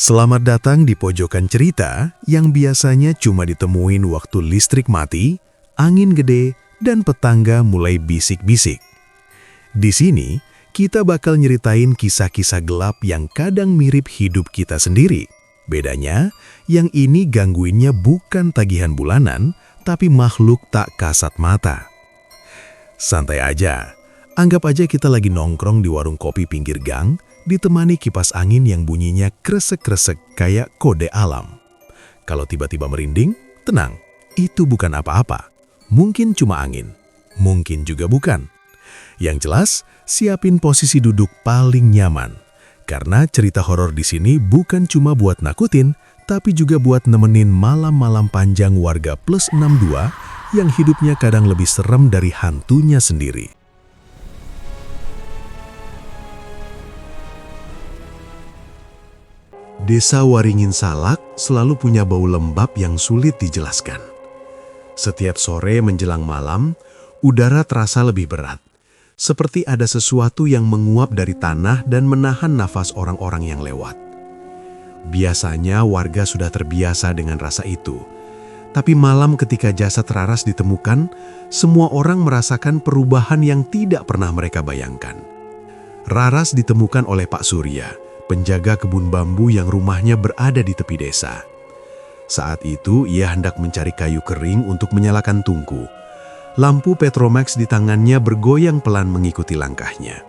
Selamat datang di pojokan cerita yang biasanya cuma ditemuin waktu listrik mati, angin gede, dan tetangga mulai bisik-bisik. Di sini, kita bakal nyeritain kisah-kisah gelap yang kadang mirip hidup kita sendiri. Bedanya, yang ini gangguinnya bukan tagihan bulanan, tapi makhluk tak kasat mata. Santai aja, anggap aja kita lagi nongkrong di warung kopi pinggir gang, ditemani kipas angin yang bunyinya kresek-kresek kayak kode alam. Kalau tiba-tiba merinding, tenang, itu bukan apa-apa. Mungkin cuma angin, mungkin juga bukan. Yang jelas, siapin posisi duduk paling nyaman. Karena cerita horor di sini bukan cuma buat nakutin, tapi juga buat nemenin malam-malam panjang warga plus 62 yang hidupnya kadang lebih serem dari hantunya sendiri. Desa Waringin Salak selalu punya bau lembab yang sulit dijelaskan. Setiap sore menjelang malam, udara terasa lebih berat. Seperti ada sesuatu yang menguap dari tanah dan menahan nafas orang-orang yang lewat. Biasanya warga sudah terbiasa dengan rasa itu. Tapi malam ketika jasad Raras ditemukan, semua orang merasakan perubahan yang tidak pernah mereka bayangkan. Raras ditemukan oleh Pak Surya, penjaga kebun bambu yang rumahnya berada di tepi desa. Saat itu ia hendak mencari kayu kering untuk menyalakan tungku. Lampu Petromax di tangannya bergoyang pelan mengikuti langkahnya.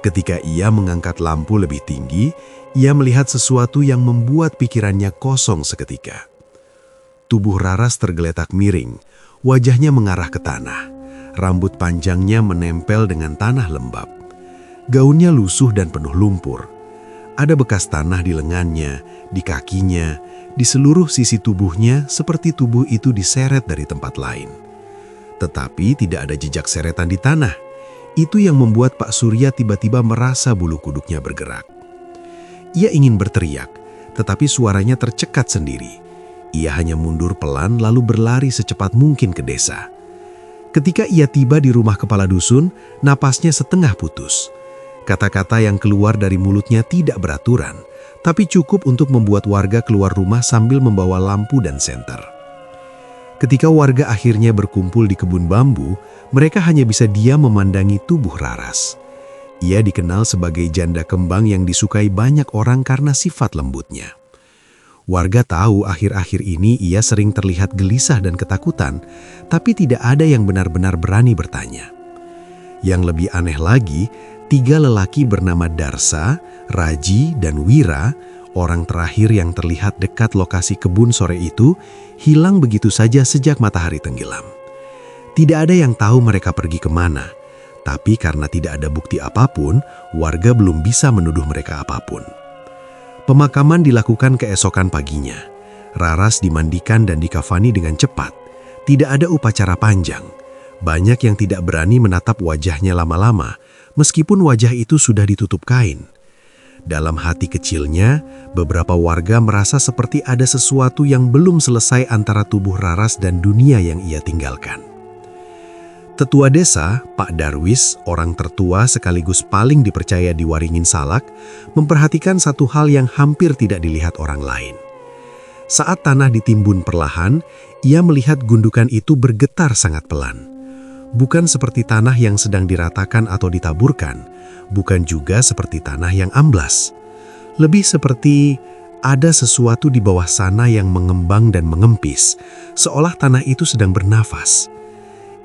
Ketika ia mengangkat lampu lebih tinggi, ia melihat sesuatu yang membuat pikirannya kosong seketika. Tubuh Raras tergeletak miring, wajahnya mengarah ke tanah. Rambut panjangnya menempel dengan tanah lembab. Gaunnya lusuh dan penuh lumpur. Ada bekas tanah di lengannya, di kakinya, di seluruh sisi tubuhnya seperti tubuh itu diseret dari tempat lain. Tetapi tidak ada jejak seretan di tanah. Itu yang membuat Pak Surya tiba-tiba merasa bulu kuduknya bergerak. Ia ingin berteriak, tetapi suaranya tercekat sendiri. Ia hanya mundur pelan lalu berlari secepat mungkin ke desa. Ketika ia tiba di rumah kepala dusun, napasnya setengah putus. Kata-kata yang keluar dari mulutnya tidak beraturan, tapi cukup untuk membuat warga keluar rumah sambil membawa lampu dan senter. Ketika warga akhirnya berkumpul di kebun bambu, mereka hanya bisa diam memandangi tubuh Raras. Ia dikenal sebagai janda kembang yang disukai banyak orang karena sifat lembutnya. Warga tahu akhir-akhir ini ia sering terlihat gelisah dan ketakutan, tapi tidak ada yang benar-benar berani bertanya. Yang lebih aneh lagi, 3 lelaki bernama Darsa, Raji, dan Wira, orang terakhir yang terlihat dekat lokasi kebun sore itu, hilang begitu saja sejak matahari tenggelam. Tidak ada yang tahu mereka pergi kemana, tapi karena tidak ada bukti apapun, warga belum bisa menuduh mereka apapun. Pemakaman dilakukan keesokan paginya. Raras dimandikan dan dikafani dengan cepat. Tidak ada upacara panjang. Banyak yang tidak berani menatap wajahnya lama-lama, meskipun wajah itu sudah ditutup kain. Dalam hati kecilnya, beberapa warga merasa seperti ada sesuatu yang belum selesai antara tubuh Raras dan dunia yang ia tinggalkan. Tetua desa, Pak Darwis, orang tertua sekaligus paling dipercaya di Waringin Salak, memperhatikan satu hal yang hampir tidak dilihat orang lain. Saat tanah ditimbun perlahan, ia melihat gundukan itu bergetar sangat pelan. Bukan seperti tanah yang sedang diratakan atau ditaburkan, bukan juga seperti tanah yang amblas. Lebih seperti ada sesuatu di bawah sana yang mengembang dan mengempis, seolah tanah itu sedang bernafas.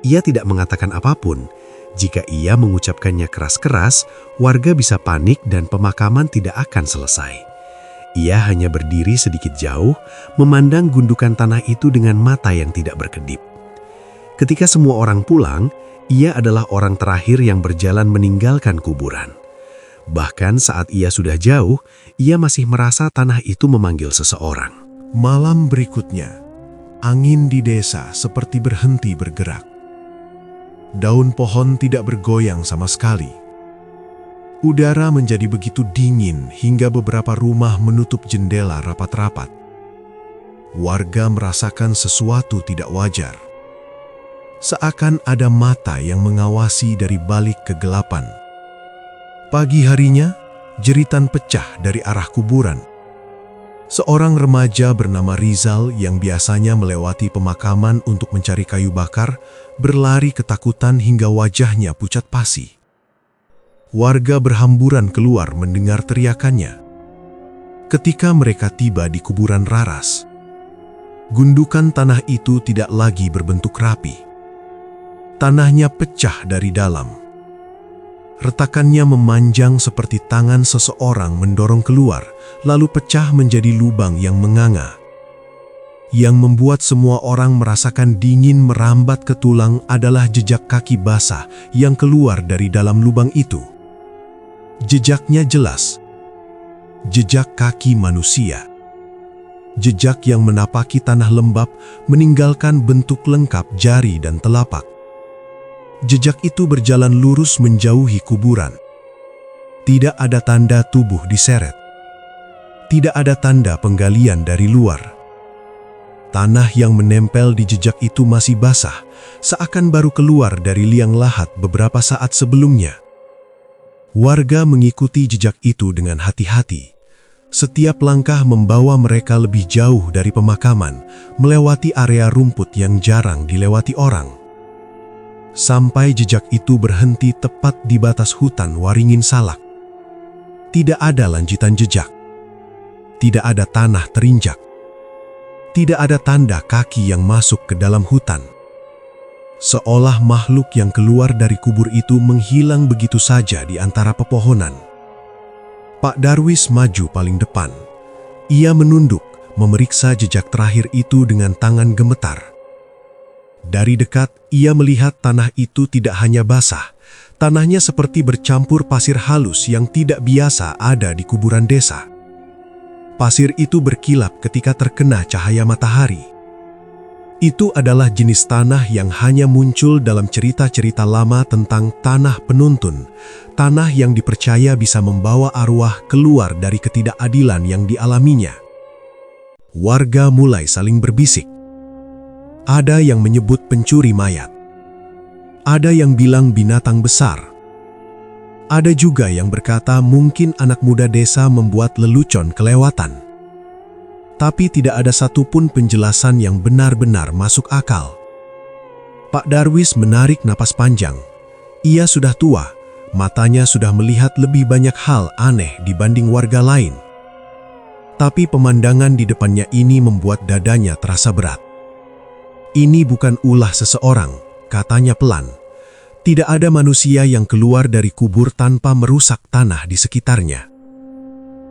Ia tidak mengatakan apapun. Jika ia mengucapkannya keras-keras, warga bisa panik dan pemakaman tidak akan selesai. Ia hanya berdiri sedikit jauh, memandang gundukan tanah itu dengan mata yang tidak berkedip. Ketika semua orang pulang, ia adalah orang terakhir yang berjalan meninggalkan kuburan. Bahkan saat ia sudah jauh, ia masih merasa tanah itu memanggil seseorang. Malam berikutnya, angin di desa seperti berhenti bergerak. Daun pohon tidak bergoyang sama sekali. Udara menjadi begitu dingin hingga beberapa rumah menutup jendela rapat-rapat. Warga merasakan sesuatu tidak wajar. Seakan ada mata yang mengawasi dari balik kegelapan. Pagi harinya, jeritan pecah dari arah kuburan. Seorang remaja bernama Rizal yang biasanya melewati pemakaman untuk mencari kayu bakar, berlari ketakutan hingga wajahnya pucat pasi. Warga berhamburan keluar mendengar teriakannya. Ketika mereka tiba di kuburan Raras, gundukan tanah itu tidak lagi berbentuk rapi. Tanahnya pecah dari dalam. Retakannya memanjang seperti tangan seseorang mendorong keluar, lalu pecah menjadi lubang yang menganga. Yang membuat semua orang merasakan dingin merambat ke tulang adalah jejak kaki basah yang keluar dari dalam lubang itu. Jejaknya jelas. Jejak kaki manusia. Jejak yang menapaki tanah lembab meninggalkan bentuk lengkap jari dan telapak. Jejak itu berjalan lurus menjauhi kuburan. Tidak ada tanda tubuh diseret. Tidak ada tanda penggalian dari luar. Tanah yang menempel di jejak itu masih basah, seakan baru keluar dari liang lahat beberapa saat sebelumnya. Warga mengikuti jejak itu dengan hati-hati. Setiap langkah membawa mereka lebih jauh dari pemakaman, melewati area rumput yang jarang dilewati orang. Sampai jejak itu berhenti tepat di batas hutan Waringin Salak. Tidak ada lanjutan jejak. Tidak ada tanah terinjak. Tidak ada tanda kaki yang masuk ke dalam hutan. Seolah makhluk yang keluar dari kubur itu menghilang begitu saja di antara pepohonan. Pak Darwis maju paling depan. Ia menunduk, memeriksa jejak terakhir itu dengan tangan gemetar. Dari dekat, ia melihat tanah itu tidak hanya basah, tanahnya seperti bercampur pasir halus yang tidak biasa ada di kuburan desa. Pasir itu berkilap ketika terkena cahaya matahari. Itu adalah jenis tanah yang hanya muncul dalam cerita-cerita lama tentang tanah penuntun, tanah yang dipercaya bisa membawa arwah keluar dari ketidakadilan yang dialaminya. Warga mulai saling berbisik. Ada yang menyebut pencuri mayat. Ada yang bilang binatang besar. Ada juga yang berkata mungkin anak muda desa membuat lelucon kelewatan. Tapi tidak ada satupun penjelasan yang benar-benar masuk akal. Pak Darwis menarik napas panjang. Ia sudah tua, matanya sudah melihat lebih banyak hal aneh dibanding warga lain. Tapi pemandangan di depannya ini membuat dadanya terasa berat. Ini bukan ulah seseorang, katanya pelan. Tidak ada manusia yang keluar dari kubur tanpa merusak tanah di sekitarnya.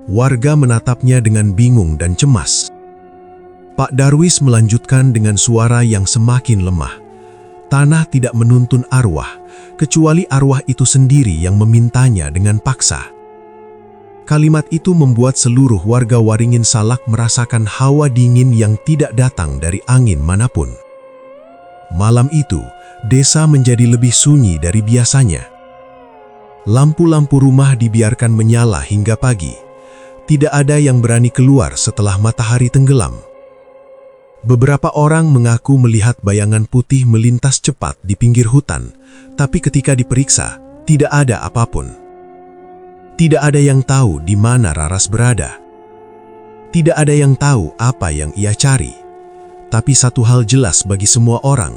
Warga menatapnya dengan bingung dan cemas. Pak Darwis melanjutkan dengan suara yang semakin lemah. Tanah tidak menuntun arwah, kecuali arwah itu sendiri yang memintanya dengan paksa. Kalimat itu membuat seluruh warga Waringin Salak merasakan hawa dingin yang tidak datang dari angin manapun. Malam itu, desa menjadi lebih sunyi dari biasanya. Lampu-lampu rumah dibiarkan menyala hingga pagi. Tidak ada yang berani keluar setelah matahari tenggelam. Beberapa orang mengaku melihat bayangan putih melintas cepat di pinggir hutan, tapi ketika diperiksa, tidak ada apapun. Tidak ada yang tahu di mana Raras berada. Tidak ada yang tahu apa yang ia cari. Tapi satu hal jelas bagi semua orang,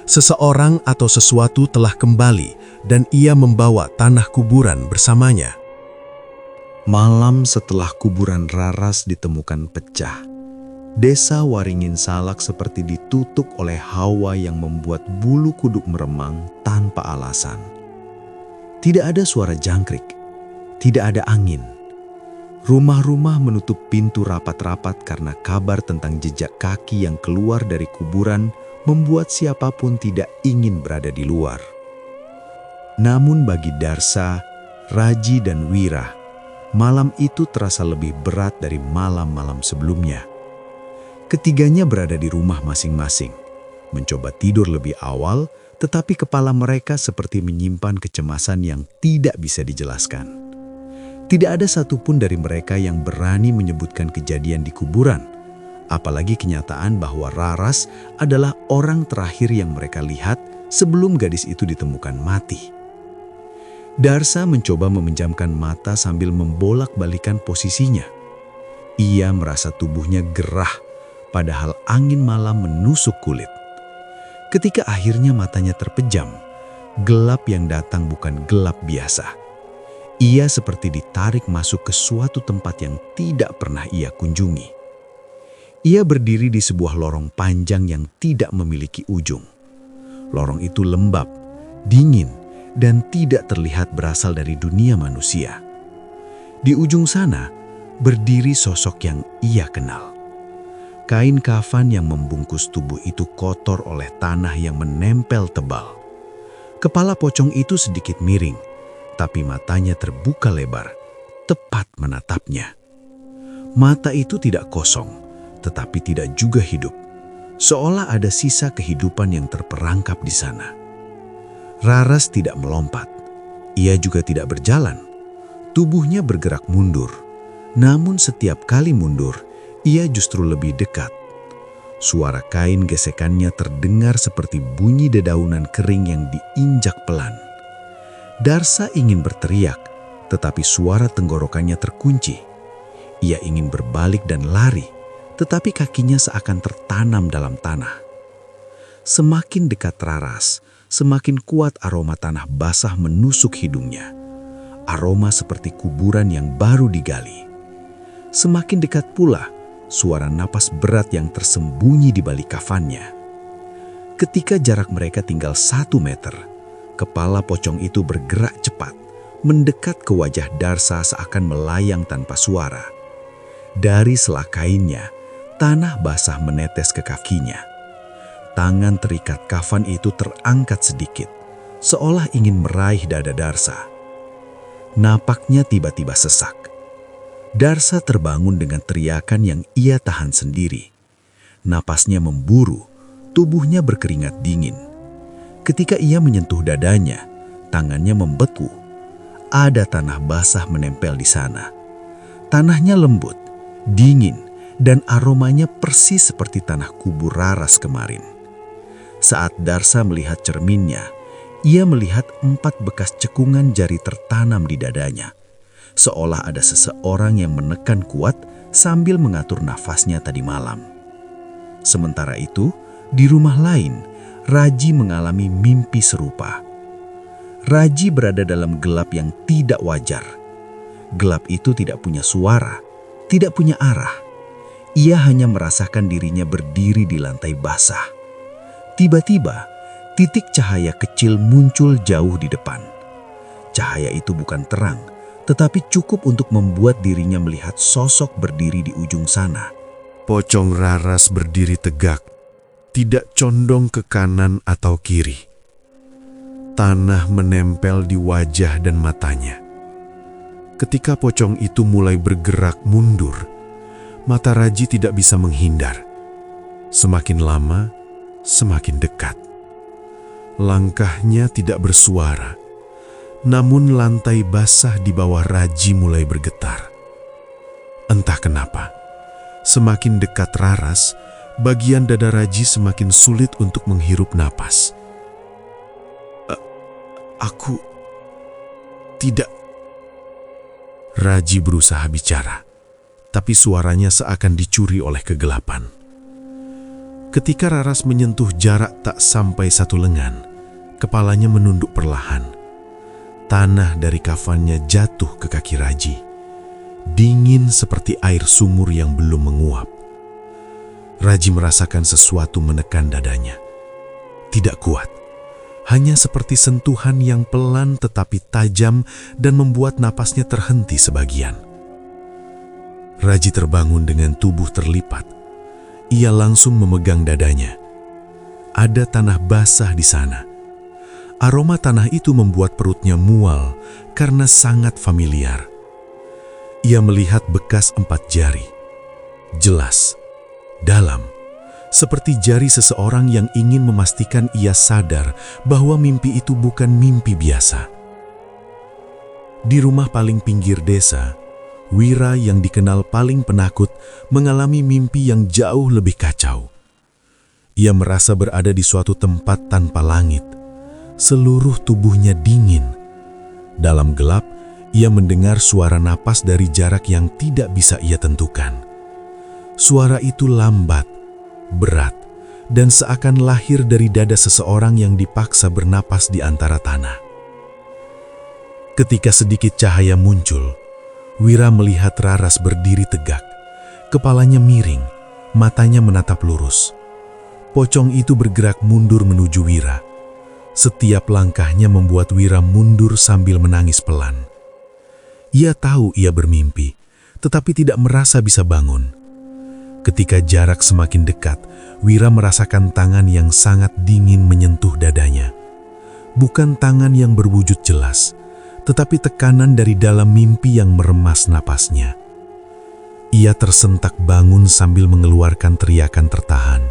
seseorang atau sesuatu telah kembali dan ia membawa tanah kuburan bersamanya. Malam setelah kuburan Raras ditemukan pecah, desa Waringin Salak seperti ditutup oleh hawa yang membuat bulu kuduk meremang tanpa alasan. Tidak ada suara jangkrik, tidak ada angin. Rumah-rumah menutup pintu rapat-rapat karena kabar tentang jejak kaki yang keluar dari kuburan membuat siapapun tidak ingin berada di luar. Namun bagi Darsa, Raji, dan Wira, malam itu terasa lebih berat dari malam-malam sebelumnya. Ketiganya berada di rumah masing-masing, mencoba tidur lebih awal, tetapi kepala mereka seperti menyimpan kecemasan yang tidak bisa dijelaskan. Tidak ada satupun dari mereka yang berani menyebutkan kejadian di kuburan, apalagi kenyataan bahwa Raras adalah orang terakhir yang mereka lihat sebelum gadis itu ditemukan mati. Darsa mencoba memejamkan mata sambil membolak-balikan posisinya. Ia merasa tubuhnya gerah, padahal angin malam menusuk kulit. Ketika akhirnya matanya terpejam, gelap yang datang bukan gelap biasa. Ia seperti ditarik masuk ke suatu tempat yang tidak pernah ia kunjungi. Ia berdiri di sebuah lorong panjang yang tidak memiliki ujung. Lorong itu lembab, dingin, dan tidak terlihat berasal dari dunia manusia. Di ujung sana, berdiri sosok yang ia kenal. Kain kafan yang membungkus tubuh itu kotor oleh tanah yang menempel tebal. Kepala pocong itu sedikit miring, tapi matanya terbuka lebar, tepat menatapnya. Mata itu tidak kosong, tetapi tidak juga hidup, seolah ada sisa kehidupan yang terperangkap di sana. Raras tidak melompat, ia juga tidak berjalan. Tubuhnya bergerak mundur, namun setiap kali mundur, ia justru lebih dekat. Suara kain gesekannya terdengar seperti bunyi dedaunan kering yang diinjak pelan. Darsa ingin berteriak, tetapi suara tenggorokannya terkunci. Ia ingin berbalik dan lari, tetapi kakinya seakan tertanam dalam tanah. Semakin dekat Raras, semakin kuat aroma tanah basah menusuk hidungnya. Aroma seperti kuburan yang baru digali. Semakin dekat pula, suara napas berat yang tersembunyi di balik kafannya. Ketika jarak mereka tinggal 1 meter, kepala pocong itu bergerak cepat, mendekat ke wajah Darsa seakan melayang tanpa suara. Dari sela kainnya, tanah basah menetes ke kakinya. Tangan terikat kafan itu terangkat sedikit, seolah ingin meraih dada Darsa. Napaknya tiba-tiba sesak. Darsa terbangun dengan teriakan yang ia tahan sendiri. Napasnya memburu, tubuhnya berkeringat dingin. Ketika ia menyentuh dadanya, tangannya membeku. Ada tanah basah menempel di sana. Tanahnya lembut, dingin, dan aromanya persis seperti tanah kubur Raras kemarin. Saat Darsa melihat cerminnya, ia melihat 4 bekas cekungan jari tertanam di dadanya, seolah ada seseorang yang menekan kuat sambil mengatur nafasnya tadi malam. Sementara itu, di rumah lain, Raji mengalami mimpi serupa. Raji berada dalam gelap yang tidak wajar. Gelap itu tidak punya suara, tidak punya arah. Ia hanya merasakan dirinya berdiri di lantai basah. Tiba-tiba, titik cahaya kecil muncul jauh di depan. Cahaya itu bukan terang, tetapi cukup untuk membuat dirinya melihat sosok berdiri di ujung sana. Pocong Raras berdiri tegak, tidak condong ke kanan atau kiri. Tanah menempel di wajah dan matanya. Ketika pocong itu mulai bergerak mundur, mata Raji tidak bisa menghindar. Semakin lama, semakin dekat. Langkahnya tidak bersuara, namun lantai basah di bawah Raji mulai bergetar. Entah kenapa, semakin dekat Raras, bagian dada Raji semakin sulit untuk menghirup napas. Aku tidak. Raji berusaha bicara, tapi suaranya seakan dicuri oleh kegelapan. Ketika Raras menyentuh jarak tak sampai 1 lengan, kepalanya menunduk perlahan. Tanah dari kafannya jatuh ke kaki Raji, dingin seperti air sumur yang belum menguap. Raji merasakan sesuatu menekan dadanya. Tidak kuat, hanya seperti sentuhan yang pelan tetapi tajam dan membuat napasnya terhenti sebagian. Raji terbangun dengan tubuh terlipat. Ia langsung memegang dadanya. Ada tanah basah di sana. Aroma tanah itu membuat perutnya mual karena sangat familiar. Ia melihat bekas 4 jari. Jelas, dalam, seperti jari seseorang yang ingin memastikan ia sadar bahwa mimpi itu bukan mimpi biasa. Di rumah paling pinggir desa, Wira yang dikenal paling penakut mengalami mimpi yang jauh lebih kacau. Ia merasa berada di suatu tempat tanpa langit. Seluruh tubuhnya dingin. Dalam gelap, ia mendengar suara napas dari jarak yang tidak bisa ia tentukan. Suara itu lambat, berat, dan seakan lahir dari dada seseorang yang dipaksa bernapas di antara tanah. Ketika sedikit cahaya muncul, Wira melihat Raras berdiri tegak. Kepalanya miring, matanya menatap lurus. Pocong itu bergerak mundur menuju Wira. Setiap langkahnya membuat Wira mundur sambil menangis pelan. Ia tahu ia bermimpi, tetapi tidak merasa bisa bangun. Ketika jarak semakin dekat, Wira merasakan tangan yang sangat dingin menyentuh dadanya. Bukan tangan yang berwujud jelas, tetapi tekanan dari dalam mimpi yang meremas napasnya. Ia tersentak bangun sambil mengeluarkan teriakan tertahan.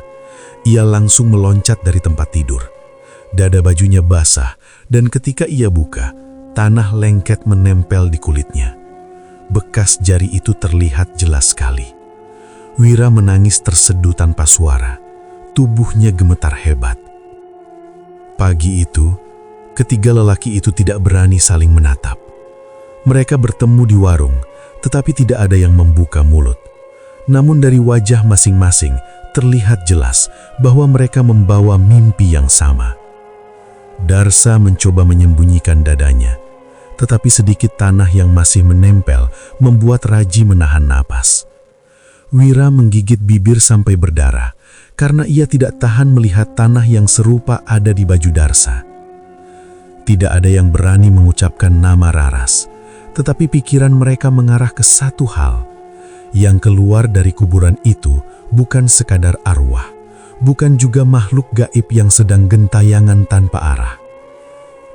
Ia langsung meloncat dari tempat tidur. Dada bajunya basah, dan ketika ia buka, tanah lengket menempel di kulitnya. Bekas jari itu terlihat jelas sekali. Wira menangis terseduh tanpa suara. Tubuhnya gemetar hebat. Pagi itu, ketiga lelaki itu tidak berani saling menatap. Mereka bertemu di warung, tetapi tidak ada yang membuka mulut. Namun dari wajah masing-masing terlihat jelas bahwa mereka membawa mimpi yang sama. Darsa mencoba menyembunyikan dadanya, tetapi sedikit tanah yang masih menempel membuat Raji menahan napas. Wira menggigit bibir sampai berdarah karena ia tidak tahan melihat tanah yang serupa ada di baju Darsa. Tidak ada yang berani mengucapkan nama Raras, tetapi pikiran mereka mengarah ke satu hal. Yang keluar dari kuburan itu bukan sekadar arwah, bukan juga makhluk gaib yang sedang gentayangan tanpa arah.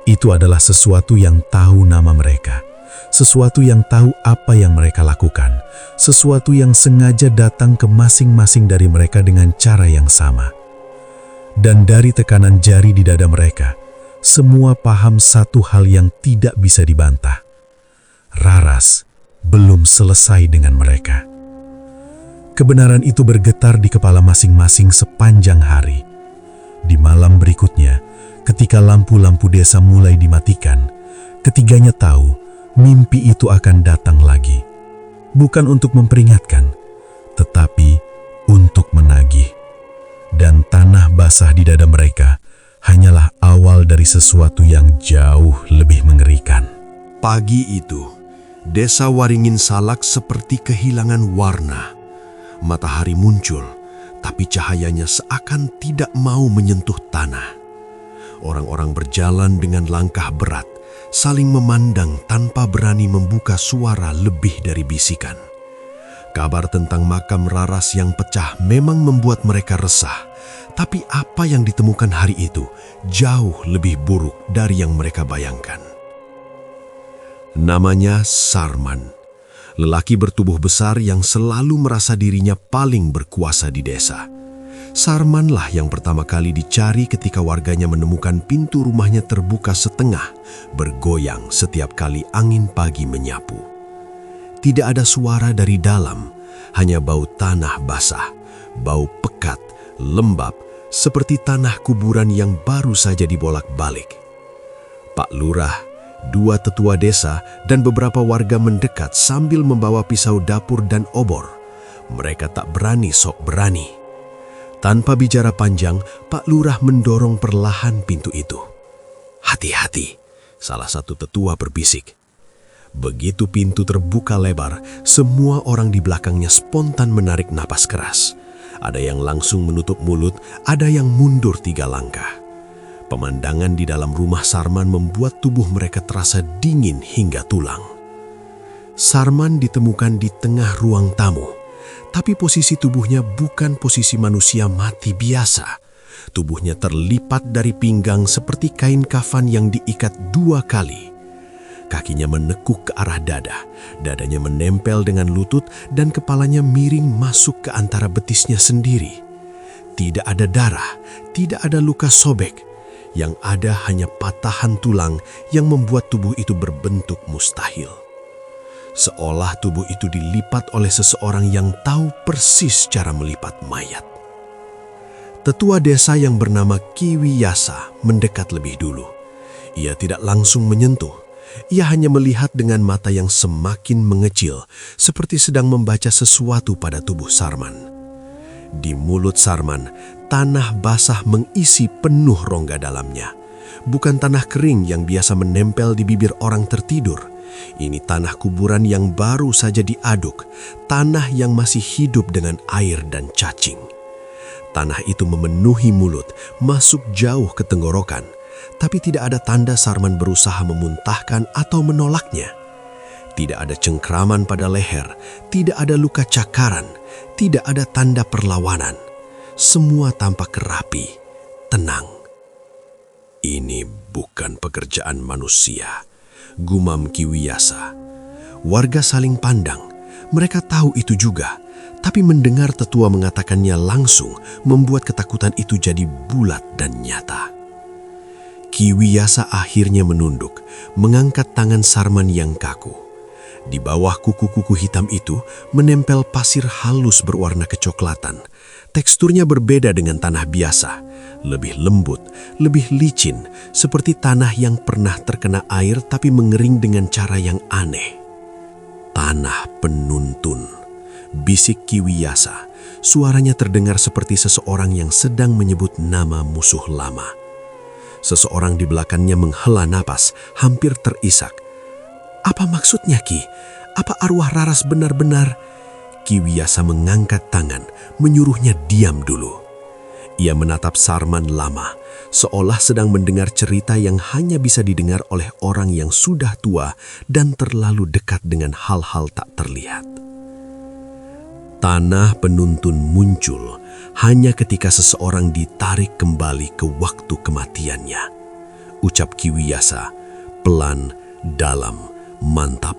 Itu adalah sesuatu yang tahu nama mereka, sesuatu yang tahu apa yang mereka lakukan, sesuatu yang sengaja datang ke masing-masing dari mereka dengan cara yang sama. Dan dari tekanan jari di dada mereka, semua paham satu hal yang tidak bisa dibantah. Raras belum selesai dengan mereka. Kebenaran itu bergetar di kepala masing-masing sepanjang hari. Di malam berikutnya, ketika lampu-lampu desa mulai dimatikan, ketiganya tahu mimpi itu akan datang lagi. Bukan untuk memperingatkan, tetapi untuk menagih. Dan tanah basah di dada mereka hanyalah awal dari sesuatu yang jauh lebih mengerikan. Pagi itu, desa Waringin Salak seperti kehilangan warna. Matahari muncul, tapi cahayanya seakan tidak mau menyentuh tanah. Orang-orang berjalan dengan langkah berat, saling memandang tanpa berani membuka suara lebih dari bisikan. Kabar tentang makam Raras yang pecah memang membuat mereka resah, tapi apa yang ditemukan hari itu jauh lebih buruk dari yang mereka bayangkan. Namanya Sarman, lelaki bertubuh besar yang selalu merasa dirinya paling berkuasa di desa. Sarmanlah yang pertama kali dicari ketika warganya menemukan pintu rumahnya terbuka setengah, bergoyang setiap kali angin pagi menyapu. Tidak ada suara dari dalam, hanya bau tanah basah, bau pekat, lembab, seperti tanah kuburan yang baru saja dibolak-balik. Pak Lurah, dua tetua desa, dan beberapa warga mendekat sambil membawa pisau dapur dan obor. Mereka tak berani sok berani. Tanpa bicara panjang, Pak Lurah mendorong perlahan pintu itu. "Hati-hati," salah satu tetua berbisik. Begitu pintu terbuka lebar, semua orang di belakangnya spontan menarik napas keras. Ada yang langsung menutup mulut, ada yang mundur 3 langkah. Pemandangan di dalam rumah Sarman membuat tubuh mereka terasa dingin hingga tulang. Sarman ditemukan di tengah ruang tamu, tapi posisi tubuhnya bukan posisi manusia mati biasa. Tubuhnya terlipat dari pinggang seperti kain kafan yang diikat 2 kali. Kakinya menekuk ke arah dada, dadanya menempel dengan lutut dan kepalanya miring masuk ke antara betisnya sendiri. Tidak ada darah, tidak ada luka sobek. Yang ada hanya patahan tulang yang membuat tubuh itu berbentuk mustahil. Seolah tubuh itu dilipat oleh seseorang yang tahu persis cara melipat mayat. Tetua desa yang bernama Ki Wiyasa mendekat lebih dulu. Ia tidak langsung menyentuh. Ia hanya melihat dengan mata yang semakin mengecil, seperti sedang membaca sesuatu pada tubuh Sarman. Di mulut Sarman, tanah basah mengisi penuh rongga dalamnya. Bukan tanah kering yang biasa menempel di bibir orang tertidur. Ini tanah kuburan yang baru saja diaduk, tanah yang masih hidup dengan air dan cacing. Tanah itu memenuhi mulut, masuk jauh ke tenggorokan, tapi tidak ada tanda Sarman berusaha memuntahkan atau menolaknya. Tidak ada cengkraman pada leher, tidak ada luka cakaran, tidak ada tanda perlawanan. Semua tampak rapi, tenang. Ini bukan pekerjaan manusia, gumam Ki Wiyasa. Warga saling pandang, mereka tahu itu juga, tapi mendengar tetua mengatakannya langsung membuat ketakutan itu jadi bulat dan nyata. Ki Wiyasa akhirnya menunduk, mengangkat tangan Sarman yang kaku. Di bawah kuku-kuku hitam itu menempel pasir halus berwarna kecoklatan. Teksturnya berbeda dengan tanah biasa, lebih lembut, lebih licin, seperti tanah yang pernah terkena air tapi mengering dengan cara yang aneh. Tanah penuntun, bisik Ki Wiyasa. Suaranya terdengar seperti seseorang yang sedang menyebut nama musuh lama. Seseorang di belakangnya menghela napas, hampir terisak. Apa maksudnya, Ki? Apa arwah Raras benar-benar? Ki Wiyasa mengangkat tangan, menyuruhnya diam dulu. Ia menatap Sarman lama, seolah sedang mendengar cerita yang hanya bisa didengar oleh orang yang sudah tua dan terlalu dekat dengan hal-hal tak terlihat. Tanah penuntun muncul hanya ketika seseorang ditarik kembali ke waktu kematiannya. Ucap Ki Wiyasa, pelan, dalam, mantap.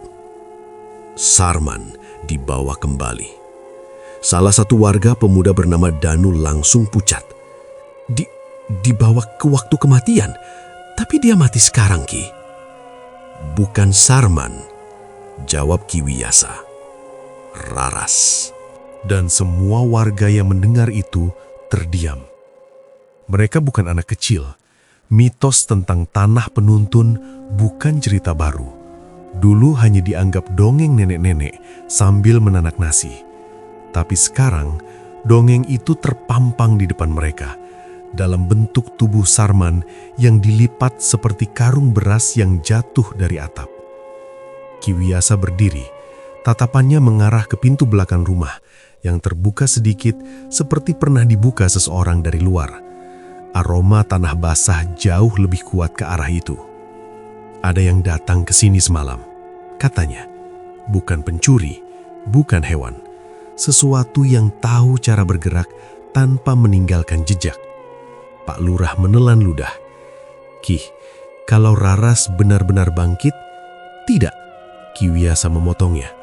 Sarman dibawa kembali. Salah satu warga pemuda bernama Danu langsung pucat. Dibawa ke waktu kematian? Tapi dia mati sekarang, Ki. Bukan Sarman, jawab Ki Wiyasa. Raras. Dan semua warga yang mendengar itu terdiam. Mereka bukan anak kecil. Mitos tentang tanah penuntun bukan cerita baru. Dulu hanya dianggap dongeng nenek-nenek sambil menanak nasi. Tapi sekarang, dongeng itu terpampang di depan mereka, dalam bentuk tubuh Sarman yang dilipat seperti karung beras yang jatuh dari atap. Ki Wiyasa berdiri, tatapannya mengarah ke pintu belakang rumah yang terbuka sedikit seperti pernah dibuka seseorang dari luar. Aroma tanah basah jauh lebih kuat ke arah itu. Ada yang datang ke sini semalam, katanya. Bukan pencuri, bukan hewan. Sesuatu yang tahu cara bergerak tanpa meninggalkan jejak. Pak Lurah menelan ludah. Ki, kalau Raras benar-benar bangkit, tidak. Ki Wiyasa memotongnya.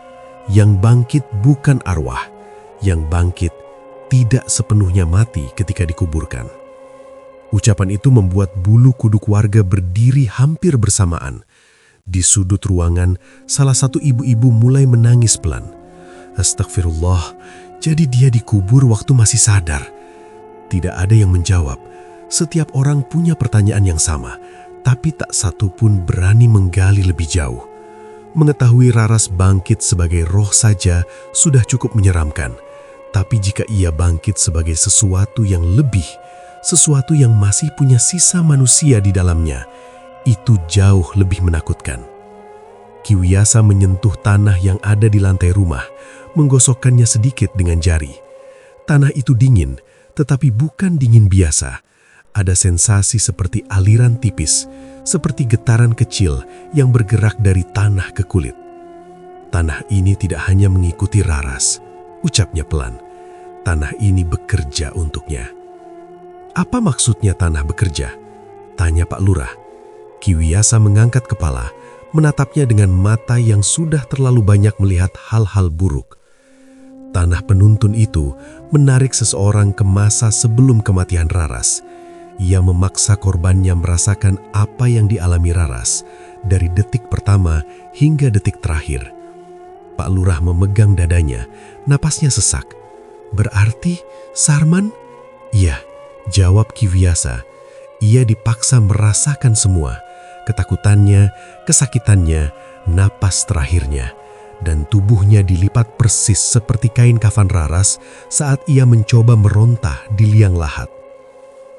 Yang bangkit bukan arwah. Yang bangkit tidak sepenuhnya mati ketika dikuburkan. Ucapan itu membuat bulu kuduk warga berdiri hampir bersamaan. Di sudut ruangan, salah satu ibu-ibu mulai menangis pelan. Astagfirullah, jadi dia dikubur waktu masih sadar. Tidak ada yang menjawab. Setiap orang punya pertanyaan yang sama, tapi tak satu pun berani menggali lebih jauh. Mengetahui Raras bangkit sebagai roh saja sudah cukup menyeramkan. Tapi jika ia bangkit sebagai sesuatu yang lebih, sesuatu yang masih punya sisa manusia di dalamnya, itu jauh lebih menakutkan. Ki Wiyasa menyentuh tanah yang ada di lantai rumah, menggosokkannya sedikit dengan jari. Tanah itu dingin, tetapi bukan dingin biasa. Ada sensasi seperti aliran tipis, seperti getaran kecil yang bergerak dari tanah ke kulit. Tanah ini tidak hanya mengikuti Raras, ucapnya pelan. Tanah ini bekerja untuknya. Apa maksudnya tanah bekerja? Tanya Pak Lurah. Ki Wiyasa mengangkat kepala, menatapnya dengan mata yang sudah terlalu banyak melihat hal-hal buruk. Tanah penuntun itu menarik seseorang ke masa sebelum kematian Raras. Ia memaksa korbannya merasakan apa yang dialami Raras dari detik pertama hingga detik terakhir. Pak Lurah memegang dadanya, napasnya sesak. Berarti Sarman? Iya, jawab Ki Wiyasa. Ia dipaksa merasakan semua, ketakutannya, kesakitannya, napas terakhirnya. dan tubuhnya dilipat persis seperti kain kafan Raras saat ia mencoba merontah di liang lahat.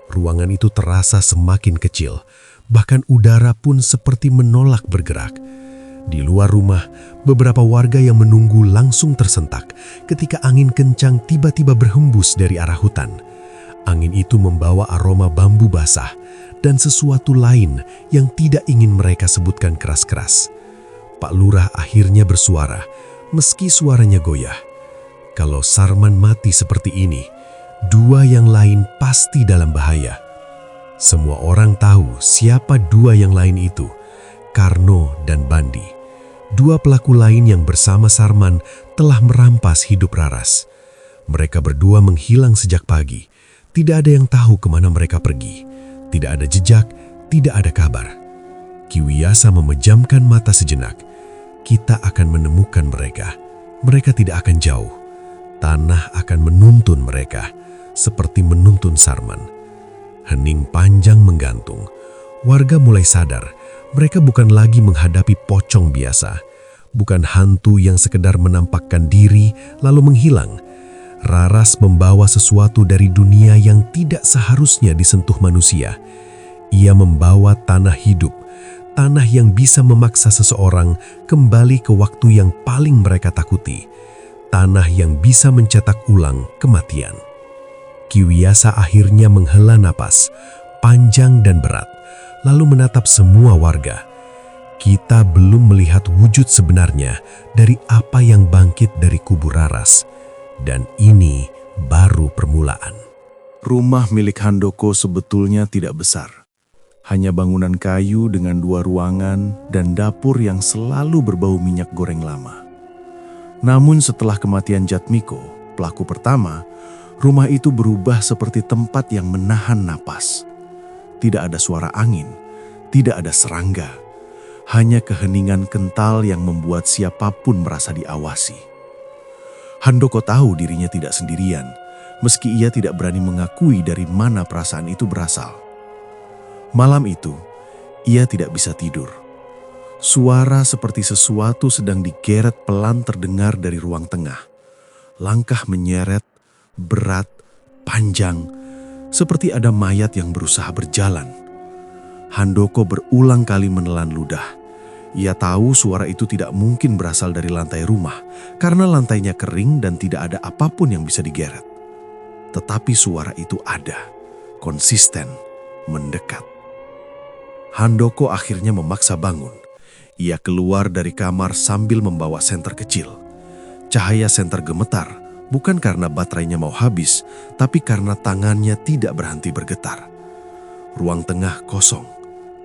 Ruangan itu terasa semakin kecil, bahkan udara pun seperti menolak bergerak. Di luar rumah, beberapa warga yang menunggu langsung tersentak ketika angin kencang tiba-tiba berhembus dari arah hutan. Angin itu membawa aroma bambu basah dan sesuatu lain yang tidak ingin mereka sebutkan keras-keras. Pak Lurah akhirnya bersuara, meski suaranya goyah. Kalau Sarman mati seperti ini, dua yang lain pasti dalam bahaya. Semua orang tahu siapa dua yang lain itu, Karno dan Bandi. Dua pelaku lain yang bersama Sarman telah merampas hidup Raras. Mereka berdua menghilang sejak pagi. Tidak ada yang tahu kemana mereka pergi. Tidak ada jejak, tidak ada kabar. Ki Wiyasa memejamkan mata sejenak. Kita akan menemukan mereka. Mereka tidak akan jauh. Tanah akan menuntun mereka, seperti menuntun Sarman. Hening panjang menggantung. Warga mulai sadar, mereka bukan lagi menghadapi pocong biasa. Bukan hantu yang sekedar menampakkan diri lalu menghilang. Raras membawa sesuatu dari dunia yang tidak seharusnya disentuh manusia. Ia membawa tanah hidup, tanah yang bisa memaksa seseorang kembali ke waktu yang paling mereka takuti. Tanah yang bisa mencetak ulang kematian. Ki Wiyasa akhirnya menghela napas, panjang dan berat, lalu menatap semua warga. Kita belum melihat wujud sebenarnya dari apa yang bangkit dari kubur Raras. Dan ini baru permulaan. Rumah milik Handoko sebetulnya tidak besar. Hanya bangunan kayu dengan 2 ruangan dan dapur yang selalu berbau minyak goreng lama. Namun setelah kematian Jatmiko, pelaku pertama, rumah itu berubah seperti tempat yang menahan napas. Tidak ada suara angin, tidak ada serangga. Hanya keheningan kental yang membuat siapapun merasa diawasi. Handoko tahu dirinya tidak sendirian, meski ia tidak berani mengakui dari mana perasaan itu berasal. Malam itu, ia tidak bisa tidur. Suara seperti sesuatu sedang digeret pelan terdengar dari ruang tengah. Langkah menyeret, berat, panjang, seperti ada mayat yang berusaha berjalan. Handoko berulang kali menelan ludah. Ia tahu suara itu tidak mungkin berasal dari lantai rumah, karena lantainya kering dan tidak ada apapun yang bisa digeret. Tetapi suara itu ada, konsisten, mendekat. Handoko akhirnya memaksa bangun. Ia keluar dari kamar sambil membawa senter kecil. Cahaya senter gemetar, bukan karena baterainya mau habis, tapi karena tangannya tidak berhenti bergetar. Ruang tengah kosong,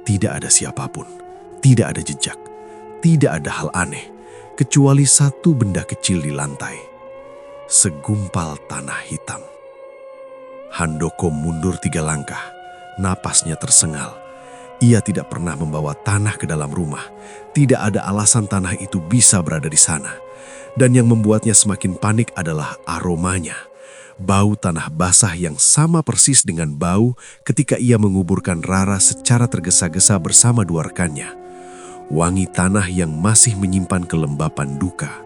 tidak ada siapapun. Tidak ada jejak, tidak ada hal aneh, kecuali satu benda kecil di lantai. Segumpal tanah hitam. Handoko mundur 3 langkah, napasnya tersengal. Ia tidak pernah membawa tanah ke dalam rumah. Tidak ada alasan tanah itu bisa berada di sana. Dan yang membuatnya semakin panik adalah aromanya. Bau tanah basah yang sama persis dengan bau ketika ia menguburkan Raras secara tergesa-gesa bersama 2 rekannya. Wangi tanah yang masih menyimpan kelembapan duka.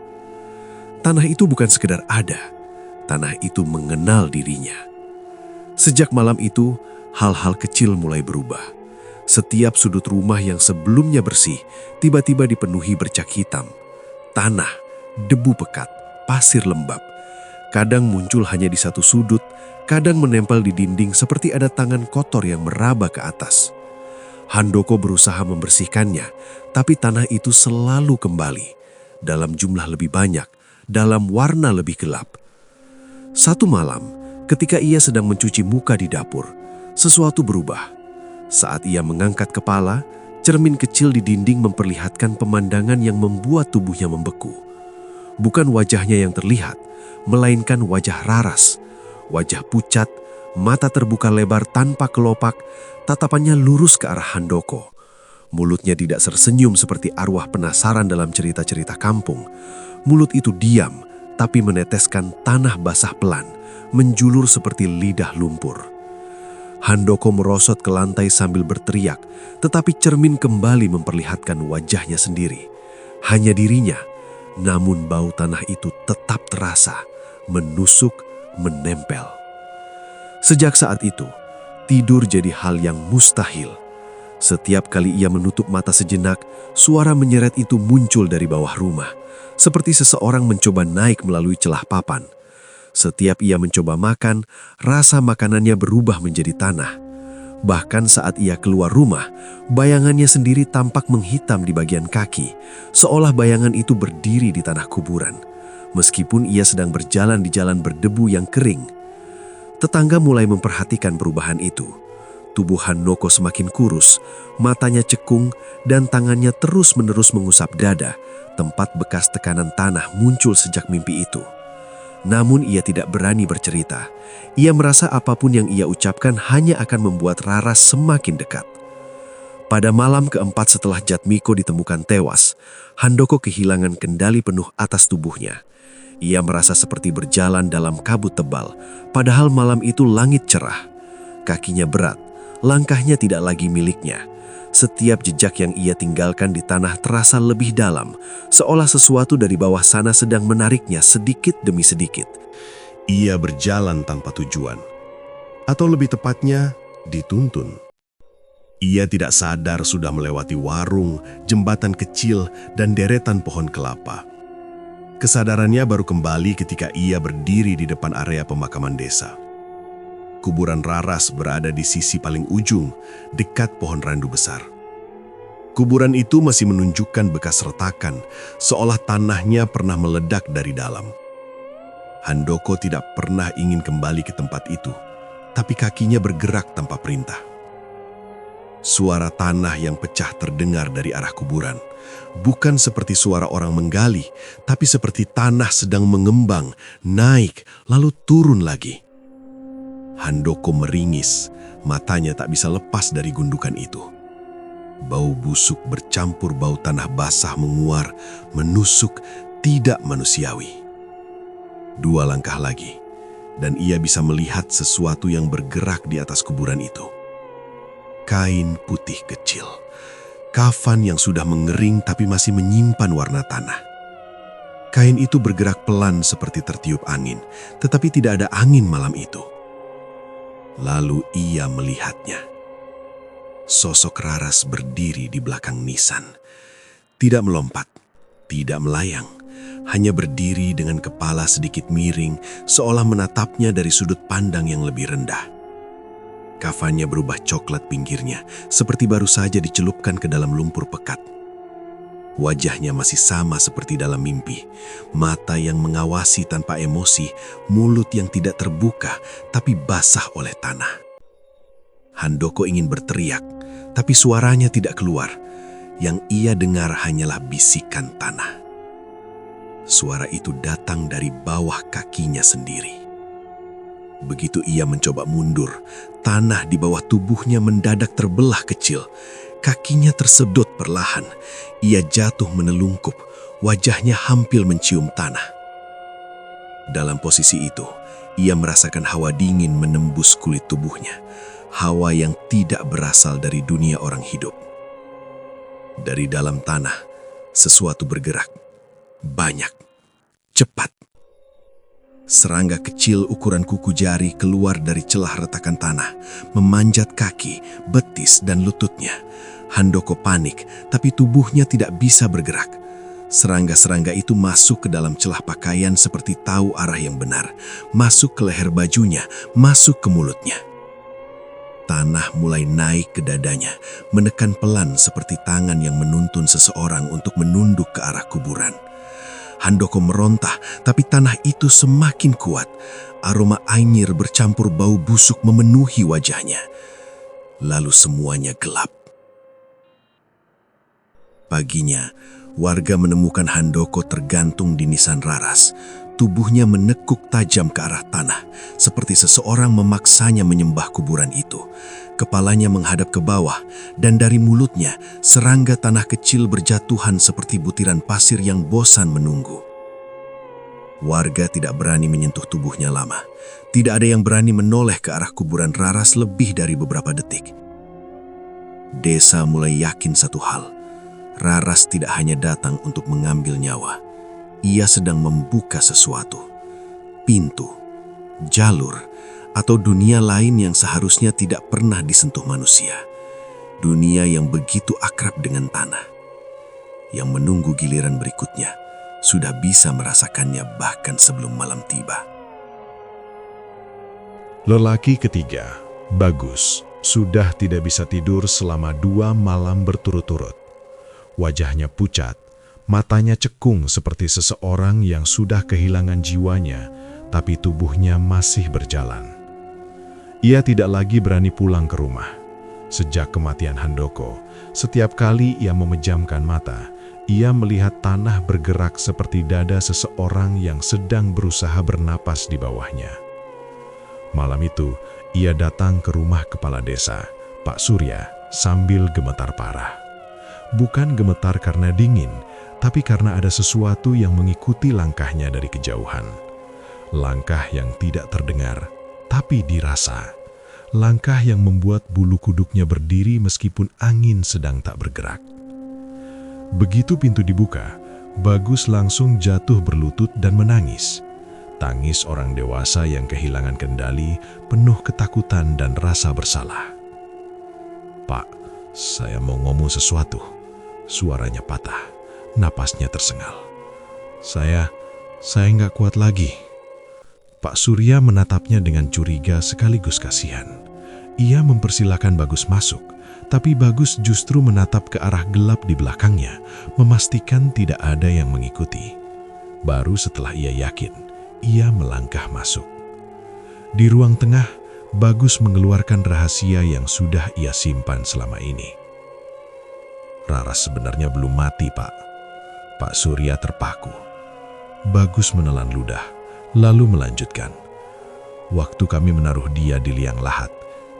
Tanah itu bukan sekedar ada, tanah itu mengenal dirinya. Sejak malam itu, hal-hal kecil mulai berubah. Setiap sudut rumah yang sebelumnya bersih, tiba-tiba dipenuhi bercak hitam. Tanah, debu pekat, pasir lembab. Kadang muncul hanya di satu sudut, kadang menempel di dinding seperti ada tangan kotor yang meraba ke atas. Handoko berusaha membersihkannya, tapi tanah itu selalu kembali, dalam jumlah lebih banyak, dalam warna lebih gelap. Satu malam, ketika ia sedang mencuci muka di dapur, sesuatu berubah. Saat ia mengangkat kepala, cermin kecil di dinding memperlihatkan pemandangan yang membuat tubuhnya membeku. Bukan wajahnya yang terlihat, melainkan wajah Raras. Wajah pucat, mata terbuka lebar tanpa kelopak, tatapannya lurus ke arah Handoko. Mulutnya tidak tersenyum seperti arwah penasaran dalam cerita-cerita kampung. Mulut itu diam, tapi meneteskan tanah basah pelan, menjulur seperti lidah lumpur. Handoko merosot ke lantai sambil berteriak, tetapi cermin kembali memperlihatkan wajahnya sendiri. Hanya dirinya, namun bau tanah itu tetap terasa, menusuk, menempel. Sejak saat itu, tidur jadi hal yang mustahil. Setiap kali ia menutup mata sejenak, suara menyeret itu muncul dari bawah rumah, seperti seseorang mencoba naik melalui celah papan. Setiap ia mencoba makan, rasa makanannya berubah menjadi tanah. Bahkan saat ia keluar rumah, bayangannya sendiri tampak menghitam di bagian kaki, seolah bayangan itu berdiri di tanah kuburan. Meskipun ia sedang berjalan di jalan berdebu yang kering. Tetangga mulai memperhatikan perubahan itu. Tubuh Handoko semakin kurus, matanya cekung, dan tangannya terus-menerus mengusap dada, tempat bekas tekanan tanah muncul sejak mimpi itu. Namun ia tidak berani bercerita. Ia merasa apapun yang ia ucapkan hanya akan membuat Raras semakin dekat. Pada malam keempat setelah Jatmiko ditemukan tewas, Handoko kehilangan kendali penuh atas tubuhnya. Ia merasa seperti berjalan dalam kabut tebal, padahal malam itu langit cerah. Kakinya berat, langkahnya tidak lagi miliknya. Setiap jejak yang ia tinggalkan di tanah terasa lebih dalam, seolah sesuatu dari bawah sana sedang menariknya sedikit demi sedikit. Ia berjalan tanpa tujuan, atau lebih tepatnya, dituntun. Ia tidak sadar sudah melewati warung, jembatan kecil, dan deretan pohon kelapa. Kesadarannya baru kembali ketika ia berdiri di depan area pemakaman desa. Kuburan Raras berada di sisi paling ujung, dekat pohon randu besar. Kuburan itu masih menunjukkan bekas retakan, seolah tanahnya pernah meledak dari dalam. Handoko tidak pernah ingin kembali ke tempat itu, tapi kakinya bergerak tanpa perintah. Suara tanah yang pecah terdengar dari arah kuburan, bukan seperti suara orang menggali, tapi seperti tanah sedang mengembang, naik, lalu turun lagi. Handoko meringis, matanya tak bisa lepas dari gundukan itu. Bau busuk bercampur bau tanah basah menguar, menusuk, tidak manusiawi. 2 langkah lagi, dan ia bisa melihat sesuatu yang bergerak di atas kuburan itu. Kain putih kecil, kafan yang sudah mengering tapi masih menyimpan warna tanah. Kain itu bergerak pelan seperti tertiup angin, tetapi tidak ada angin malam itu. Lalu ia melihatnya. Sosok Raras berdiri di belakang nisan. Tidak melompat, tidak melayang, hanya berdiri dengan kepala sedikit miring, seolah menatapnya dari sudut pandang yang lebih rendah. Kafannya berubah coklat pinggirnya, seperti baru saja dicelupkan ke dalam lumpur pekat. Wajahnya masih sama seperti dalam mimpi, mata yang mengawasi tanpa emosi, mulut yang tidak terbuka tapi basah oleh tanah. Handoko ingin berteriak, tapi suaranya tidak keluar. Yang ia dengar hanyalah bisikan tanah. Suara itu datang dari bawah kakinya sendiri. Begitu ia mencoba mundur, tanah di bawah tubuhnya mendadak terbelah kecil. Kakinya tersedot perlahan. Ia jatuh menelungkup, wajahnya hampir mencium tanah. Dalam posisi itu, ia merasakan hawa dingin menembus kulit tubuhnya. Hawa yang tidak berasal dari dunia orang hidup. Dari dalam tanah, sesuatu bergerak. Banyak. Cepat. Serangga kecil ukuran kuku jari keluar dari celah retakan tanah, memanjat kaki, betis, dan lututnya. Handoko panik, tapi tubuhnya tidak bisa bergerak. Serangga-serangga itu masuk ke dalam celah pakaian seperti tahu arah yang benar, masuk ke leher bajunya, masuk ke mulutnya. Tanah mulai naik ke dadanya, menekan pelan seperti tangan yang menuntun seseorang untuk menunduk ke arah kuburan. Handoko merontah, tapi tanah itu semakin kuat. Aroma anyir bercampur bau busuk memenuhi wajahnya. Lalu semuanya gelap. Paginya, warga menemukan Handoko tergantung di nisan Raras. Tubuhnya menekuk tajam ke arah tanah, seperti seseorang memaksanya menyembah kuburan itu. Kepalanya menghadap ke bawah, dan dari mulutnya, serangga tanah kecil berjatuhan seperti butiran pasir yang bosan menunggu. Warga tidak berani menyentuh tubuhnya lama. Tidak ada yang berani menoleh ke arah kuburan Raras lebih dari beberapa detik. Desa mulai yakin satu hal. Raras tidak hanya datang untuk mengambil nyawa. ia sedang membuka sesuatu, pintu, jalur, atau dunia lain yang seharusnya tidak pernah disentuh manusia. Dunia yang begitu akrab dengan tanah, yang menunggu giliran berikutnya, sudah bisa merasakannya bahkan sebelum malam tiba. Lelaki ketiga, Bagus, sudah tidak bisa tidur selama 2 malam berturut-turut. Wajahnya pucat, matanya cekung seperti seseorang yang sudah kehilangan jiwanya, tapi tubuhnya masih berjalan. Ia tidak lagi berani pulang ke rumah. Sejak kematian Handoko, setiap kali ia memejamkan mata, ia melihat tanah bergerak seperti dada seseorang yang sedang berusaha bernapas di bawahnya. Malam itu, ia datang ke rumah kepala desa, Pak Surya, sambil gemetar parah. Bukan gemetar karena dingin, tapi karena ada sesuatu yang mengikuti langkahnya dari kejauhan. Langkah yang tidak terdengar, tapi dirasa. Langkah yang membuat bulu kuduknya berdiri meskipun angin sedang tak bergerak. Begitu pintu dibuka, Bagus langsung jatuh berlutut dan menangis. Tangis orang dewasa yang kehilangan kendali, penuh ketakutan dan rasa bersalah. "Pak, saya mau ngomong sesuatu." Suaranya patah, napasnya tersengal. Saya nggak kuat lagi." Pak Surya menatapnya dengan curiga sekaligus kasihan. Ia mempersilahkan Bagus masuk, tapi Bagus justru menatap ke arah gelap di belakangnya, memastikan tidak ada yang mengikuti. Baru setelah ia yakin, ia melangkah masuk. Di ruang tengah, Bagus mengeluarkan rahasia yang sudah ia simpan selama ini. "Raras sebenarnya belum mati, Pak." Pak Surya terpaku. Bagus menelan ludah, lalu melanjutkan. "Waktu kami menaruh dia di liang lahat,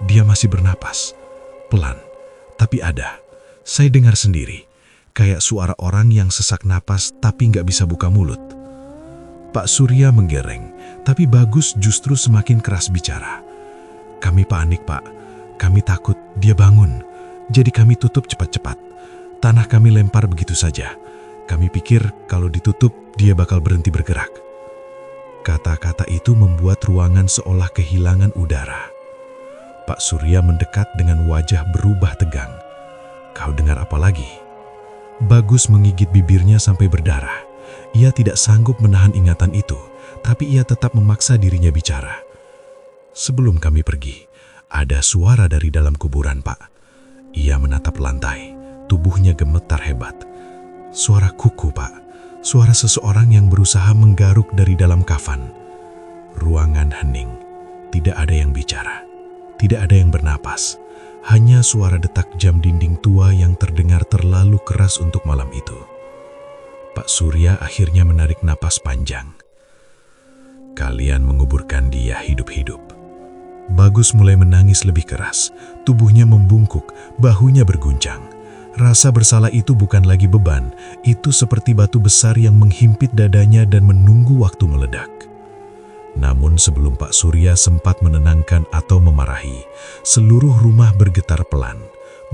dia masih bernapas. Pelan, tapi ada. Saya dengar sendiri, kayak suara orang yang sesak napas tapi nggak bisa buka mulut." Pak Surya menggereng, tapi Bagus justru semakin keras bicara. "Kami panik, Pak. Kami takut dia bangun. Jadi kami tutup cepat-cepat. Tanah kami lempar begitu saja. Kami pikir kalau ditutup, dia bakal berhenti bergerak." Kata-kata itu membuat ruangan seolah kehilangan udara. Pak Surya mendekat dengan wajah berubah tegang. "Kau dengar apa lagi?" Bagus menggigit bibirnya sampai berdarah. Ia tidak sanggup menahan ingatan itu, tapi ia tetap memaksa dirinya bicara. "Sebelum kami pergi, ada suara dari dalam kuburan, Pak." Ia menatap lantai, tubuhnya gemetar hebat. "Suara kuku, Pak. Suara seseorang yang berusaha menggaruk dari dalam kafan." Ruangan hening, tidak ada yang bicara, tidak ada yang bernapas. Hanya suara detak jam dinding tua yang terdengar terlalu keras untuk malam itu. Pak Surya akhirnya menarik napas panjang. "Kalian menguburkan dia hidup-hidup." Bagus mulai menangis lebih keras, tubuhnya membungkuk, bahunya berguncang. Rasa bersalah itu bukan lagi beban, itu seperti batu besar yang menghimpit dadanya dan menunggu waktu meledak. Namun sebelum Pak Surya sempat menenangkan atau memarahi, seluruh rumah bergetar pelan.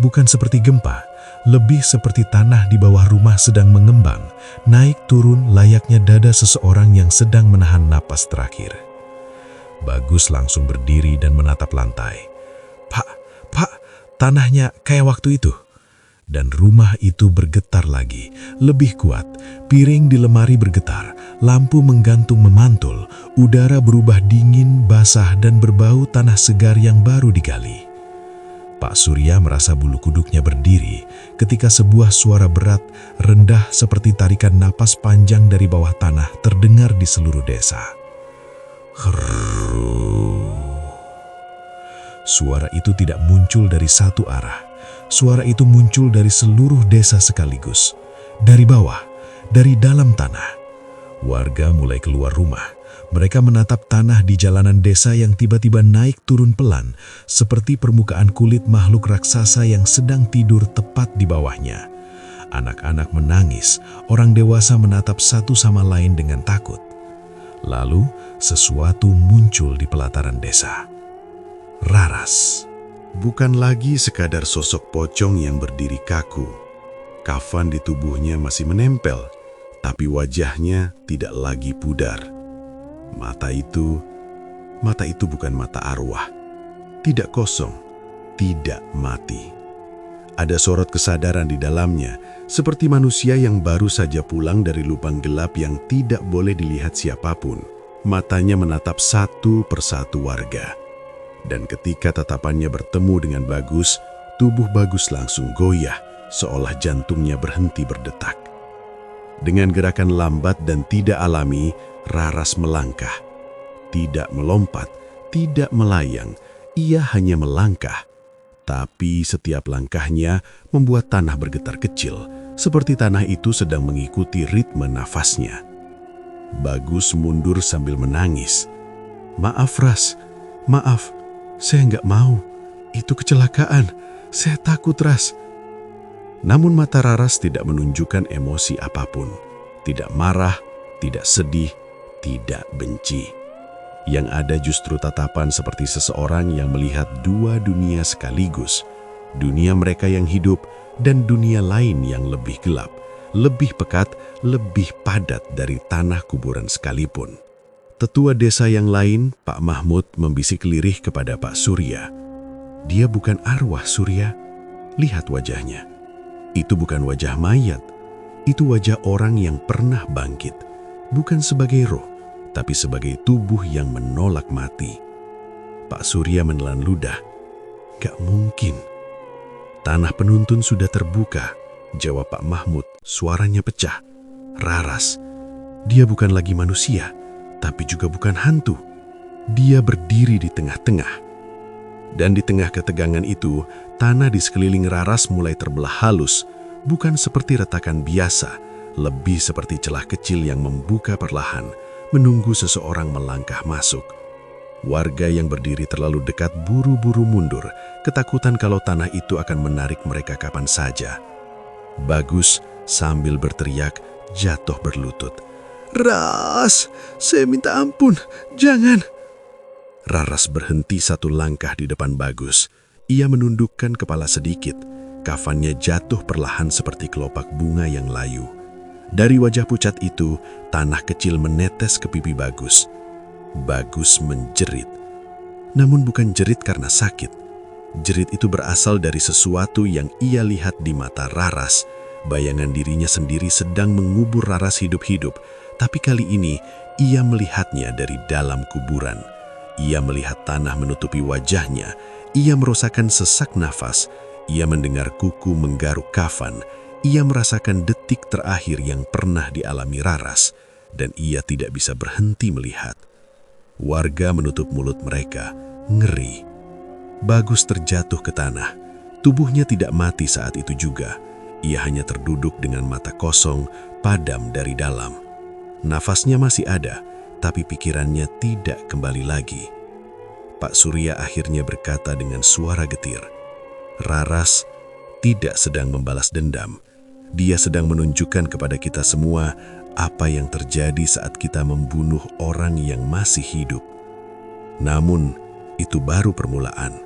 Bukan seperti gempa, lebih seperti tanah di bawah rumah sedang mengembang, naik turun layaknya dada seseorang yang sedang menahan napas terakhir. Bagus langsung berdiri dan menatap lantai. Pak, tanahnya kayak waktu itu." Dan rumah itu bergetar lagi, lebih kuat. Piring di lemari bergetar, lampu menggantung memantul, udara berubah dingin, basah, dan berbau tanah segar yang baru digali. Pak Surya merasa bulu kuduknya berdiri ketika sebuah suara berat, rendah seperti tarikan napas panjang dari bawah tanah terdengar di seluruh desa. Suara itu tidak muncul dari satu arah. Suara itu muncul dari seluruh desa sekaligus. Dari bawah, dari dalam tanah. Warga mulai keluar rumah. Mereka menatap tanah di jalanan desa yang tiba-tiba naik turun pelan, seperti permukaan kulit makhluk raksasa yang sedang tidur tepat di bawahnya. Anak-anak menangis, orang dewasa menatap satu sama lain dengan takut. Lalu, sesuatu muncul di pelataran desa. Raras. Bukan lagi sekadar sosok pocong yang berdiri kaku. Kafan di tubuhnya masih menempel, Tapi wajahnya tidak lagi pudar. Mata itu bukan mata arwah. Tidak kosong, tidak mati. Ada sorot kesadaran di dalamnya, seperti manusia yang baru saja pulang dari lubang gelap yang tidak boleh dilihat siapapun. Matanya menatap satu persatu warga. Dan ketika tatapannya bertemu dengan Bagus, tubuh Bagus langsung goyah, seolah jantungnya berhenti berdetak. Dengan gerakan lambat dan tidak alami, Raras melangkah. Tidak melompat, tidak melayang, ia hanya melangkah. Tapi setiap langkahnya membuat tanah bergetar kecil, seperti tanah itu sedang mengikuti ritme nafasnya. Bagus mundur sambil menangis. "Maaf, Ras. Maaf. Saya nggak mau. Itu kecelakaan. Saya takut, Ras." Namun mata Raras tidak menunjukkan emosi apapun. Tidak marah, tidak sedih, tidak benci. Yang ada justru tatapan seperti seseorang yang melihat dua dunia sekaligus. Dunia mereka yang hidup dan dunia lain yang lebih gelap, lebih pekat, lebih padat dari tanah kuburan sekalipun. Tetua desa yang lain, Pak Mahmud, membisik lirih kepada Pak Surya. "Dia bukan arwah, Surya. Lihat wajahnya. Itu bukan wajah mayat. Itu wajah orang yang pernah bangkit. Bukan sebagai roh, tapi sebagai tubuh yang menolak mati." Pak Surya menelan ludah. "Gak mungkin." "Tanah penuntun sudah terbuka," jawab Pak Mahmud. Suaranya pecah. "Raras, dia bukan lagi manusia, tapi juga bukan hantu. Dia berdiri di tengah-tengah." Dan di tengah ketegangan itu, tanah di sekeliling Raras mulai terbelah halus, bukan seperti retakan biasa, lebih seperti celah kecil yang membuka perlahan, menunggu seseorang melangkah masuk. Warga yang berdiri terlalu dekat buru-buru mundur, ketakutan kalau tanah itu akan menarik mereka kapan saja. Bagus sambil berteriak jatuh berlutut. "Ras, saya minta ampun, jangan." Raras berhenti satu langkah di depan Bagus. Ia menundukkan kepala sedikit. Kafannya jatuh perlahan seperti kelopak bunga yang layu. Dari wajah pucat itu, tanah kecil menetes ke pipi Bagus. Bagus menjerit. Namun bukan jerit karena sakit. Jerit itu berasal dari sesuatu yang ia lihat di mata Raras. Bayangan dirinya sendiri sedang mengubur Raras hidup-hidup. Tapi kali ini, ia melihatnya dari dalam kuburan. Ia melihat tanah menutupi wajahnya. Ia merasakan sesak nafas. Ia mendengar kuku menggaruk kafan. Ia merasakan detik terakhir yang pernah dialami Raras. Dan ia tidak bisa berhenti melihat. Warga menutup mulut mereka, ngeri. Bagus terjatuh ke tanah. Tubuhnya tidak mati saat itu juga. Ia hanya terduduk dengan mata kosong, padam dari dalam. Nafasnya masih ada, tapi pikirannya tidak kembali lagi. Pak Surya akhirnya berkata dengan suara getir, "Raras tidak sedang membalas dendam. Dia sedang menunjukkan kepada kita semua apa yang terjadi saat kita membunuh orang yang masih hidup. Namun, itu baru permulaan.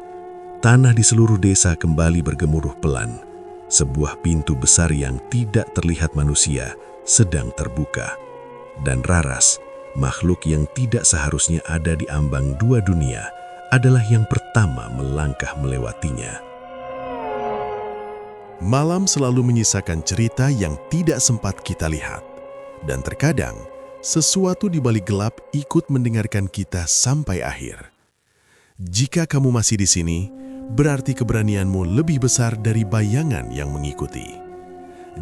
Tanah di seluruh desa kembali bergemuruh pelan. Sebuah pintu besar yang tidak terlihat manusia sedang terbuka. Dan Raras, makhluk yang tidak seharusnya ada di ambang dua dunia, adalah yang pertama melangkah melewatinya." Malam selalu menyisakan cerita yang tidak sempat kita lihat. Dan terkadang, sesuatu di balik gelap ikut mendengarkan kita sampai akhir. Jika kamu masih di sini, berarti keberanianmu lebih besar dari bayangan yang mengikuti.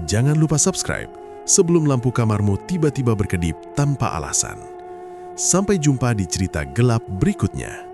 Jangan lupa subscribe sebelum lampu kamarmu tiba-tiba berkedip tanpa alasan. Sampai jumpa di cerita gelap berikutnya.